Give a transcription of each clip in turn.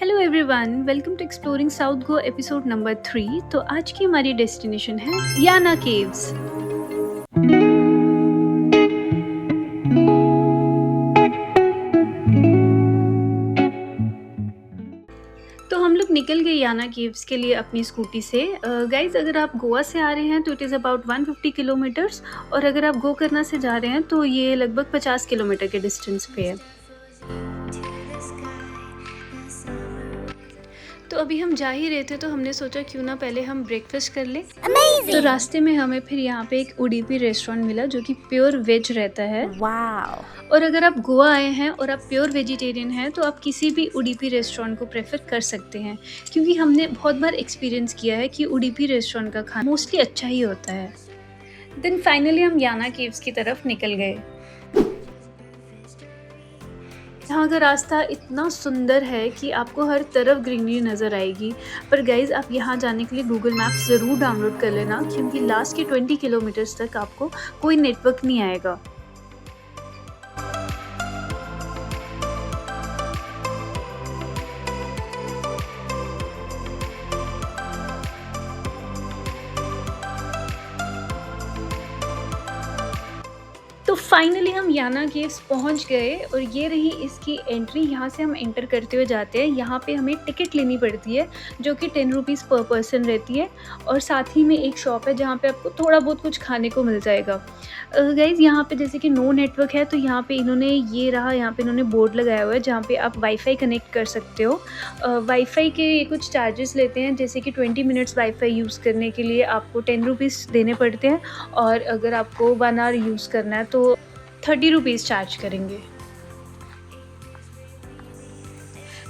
Hello everyone, welcome to exploring south Goa episode number 3। तो आज की हमारी डेस्टिनेशन है याना केव्स। तो हम लोग निकल गए याना केव्स के लिए अपनी स्कूटी से। गाइज, अगर आप गोवा से आ रहे हैं तो इट इज़ अबाउट 150 किलोमीटर्स, और अगर आप गोकर्णा से जा रहे हैं तो ये लगभग 50 किलोमीटर के डिस्टेंस पे है। तो अभी हम जा ही रहे थे तो हमने सोचा क्यों ना पहले हम ब्रेकफास्ट कर ले। तो रास्ते में हमें फिर यहाँ पे एक उडीपी रेस्टोरेंट मिला जो कि प्योर वेज रहता है। वाओ! और अगर आप गोवा आए हैं और आप प्योर वेजिटेरियन हैं तो आप किसी भी उडीपी रेस्टोरेंट को प्रेफर कर सकते हैं, क्योंकि हमने बहुत बार एक्सपीरियंस किया है कि उडीपी रेस्टोरेंट का खाना मोस्टली अच्छा ही होता है। देन फाइनली हम याना केव्स की तरफ निकल गए। यहाँ का रास्ता इतना सुंदर है कि आपको हर तरफ ग्रीनरी नज़र आएगी। पर गाइज़, आप यहाँ जाने के लिए गूगल मैप ज़रूर डाउनलोड कर लेना, क्योंकि लास्ट के 20 किलोमीटर्स तक आपको कोई नेटवर्क नहीं आएगा। तो फाइनली हम याना केव्स पहुंच गए और ये रही इसकी एंट्री। यहाँ से हम एंटर करते हुए जाते हैं। यहाँ पे हमें टिकट लेनी पड़ती है जो कि 10 रुपीज़ पर पर्सन रहती है, और साथ ही में एक शॉप है जहाँ पे आपको थोड़ा बहुत कुछ खाने को मिल जाएगा। गाइज़, यहाँ पे जैसे कि नो नेटवर्क है तो यहाँ पे इन्होंने यहाँ पे इन्होंने बोर्ड लगाया हुआ है जहाँ पे आप वाईफाई कनेक्ट कर सकते हो। वाईफाई के कुछ चार्जेस लेते हैं, जैसे कि 20 मिनट्स वाईफाई यूज़ करने के लिए आपको 10 रुपीज़ देने पड़ते हैं, और अगर आपको 1 आवर यूज़ करना है तो 30 रुपीज़ चार्ज करेंगे।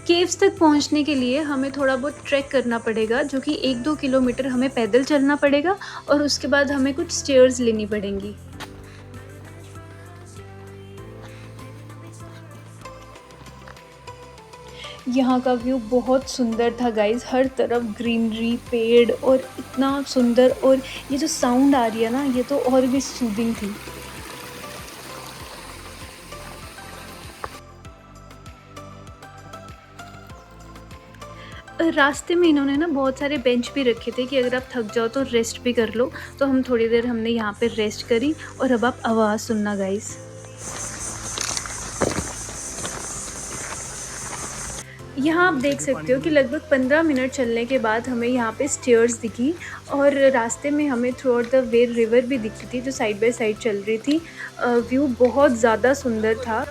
केव्स तक पहुंचने के लिए हमें थोड़ा बहुत ट्रैक करना पड़ेगा, जो कि 1-2 किलोमीटर हमें पैदल चलना पड़ेगा, और उसके बाद हमें कुछ स्टेयर्स लेनी पड़ेंगी। यहाँ का व्यू बहुत सुंदर था गाइज़, हर तरफ ग्रीनरी, पेड़, और इतना सुंदर, और ये जो साउंड आ रही है ना, ये तो और भी सूदिंग थी। रास्ते में इन्होंने ना बहुत सारे बेंच भी रखे थे कि अगर आप थक जाओ तो रेस्ट भी कर लो। तो हम थोड़ी देर हमने यहाँ पे रेस्ट करी, और अब आप आवाज़ सुनना गाइस। यहाँ आप देख सकते हो कि लगभग 15 मिनट चलने के बाद हमें यहाँ पे स्टेयर्स दिखी, और रास्ते में हमें through out the way river भी दिखी थी जो साइड बाय साइड चल रही थी। व्यू बहुत ज़्यादा सुंदर था।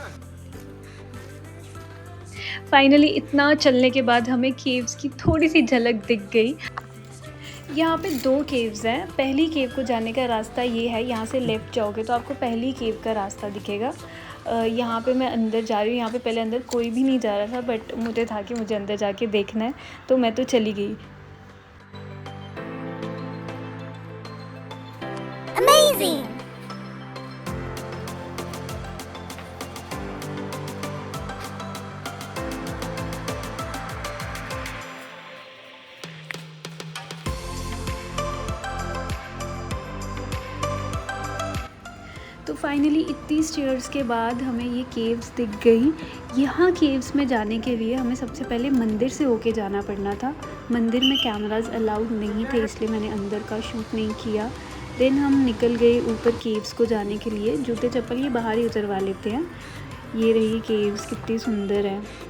फाइनली इतना चलने के बाद हमें केव्स की थोड़ी सी झलक दिख गई। यहाँ पे 2 केव्स हैं। पहली केव को जाने का रास्ता ये है, यहाँ से लेफ़्ट जाओगे तो आपको पहली केव का रास्ता दिखेगा। यहाँ पे मैं अंदर जा रही हूँ। यहाँ पे पहले अंदर कोई भी नहीं जा रहा था, बट मुझे था कि मुझे अंदर जाके देखना है, तो मैं तो चली गई। Amazing! तो फाइनली इतनी स्टेयर्स के बाद हमें ये केव्स दिख गई। यहाँ केव्स में जाने के लिए हमें सबसे पहले मंदिर से होके जाना पड़ना था। मंदिर में कैमरास अलाउड नहीं थे, इसलिए मैंने अंदर का शूट नहीं किया। देन हम निकल गए ऊपर केव्स को जाने के लिए। जूते चप्पल ये बाहर ही उतरवा लेते हैं। ये रही केव्स, कितनी सुंदर है।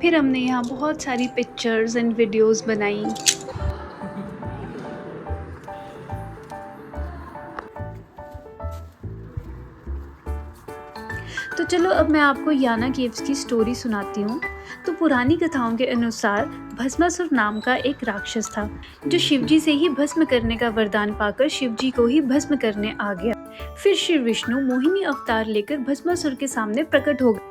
फिर हमने यहाँ बहुत सारी पिक्चर्स एंड वीडियोस बनाई। तो चलो अब मैं आपको याना केव्स की स्टोरी सुनाती हूँ। तो पुरानी कथाओं के अनुसार भस्मासुर नाम का एक राक्षस था जो शिवजी से ही भस्म करने का वरदान पाकर शिवजी को ही भस्म करने आ गया। फिर शिव विष्णु मोहिनी अवतार लेकर भस्मासुर के सामने प्रकट हो गए।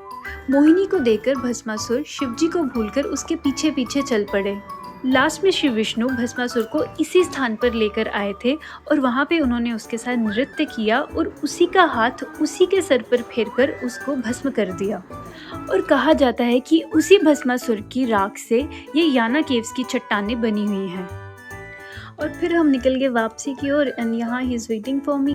मोहिनी को देखकर भस्मासुर शिवजी को भूलकर उसके पीछे पीछे चल पड़े। लास्ट में श्री विष्णु भस्मासुर को इसी स्थान पर लेकर आए थे और वहाँ पे उन्होंने उसके साथ नृत्य किया और उसी का हाथ उसी के सर पर फेरकर उसको भस्म कर दिया। और कहा जाता है कि उसी भस्मासुर की राख से ये याना केव्स की चट्टानें बनी हुई हैं। और फिर हम निकल गए वापसी की ओर एंड यहाँ he is waiting for me.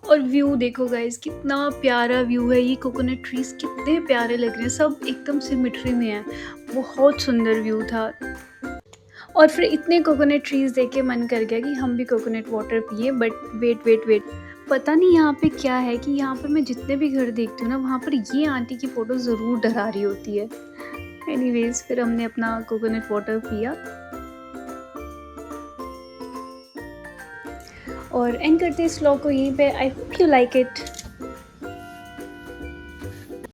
और व्यू देखो गाइस, कितना प्यारा व्यू है। ये कोकोनट ट्रीज कितने प्यारे लग रहे हैं, सब एकदम सिमेट्री में है। बहुत सुंदर व्यू था। और फिर इतने कोकोनट ट्रीज देख के मन कर गया कि हम भी कोकोनट वाटर पिए। बट वेट वेट वेट, पता नहीं यहाँ पे क्या है कि यहाँ पर मैं जितने भी घर देखती हूँ ना, वहाँ पर ये आंटी की फ़ोटो ज़रूर डरा रही होती है। एनीवेज, फिर हमने अपना कोकोनट वाटर पिया और एंड करते इस व्लॉग को यहीं पे। I hope you like it.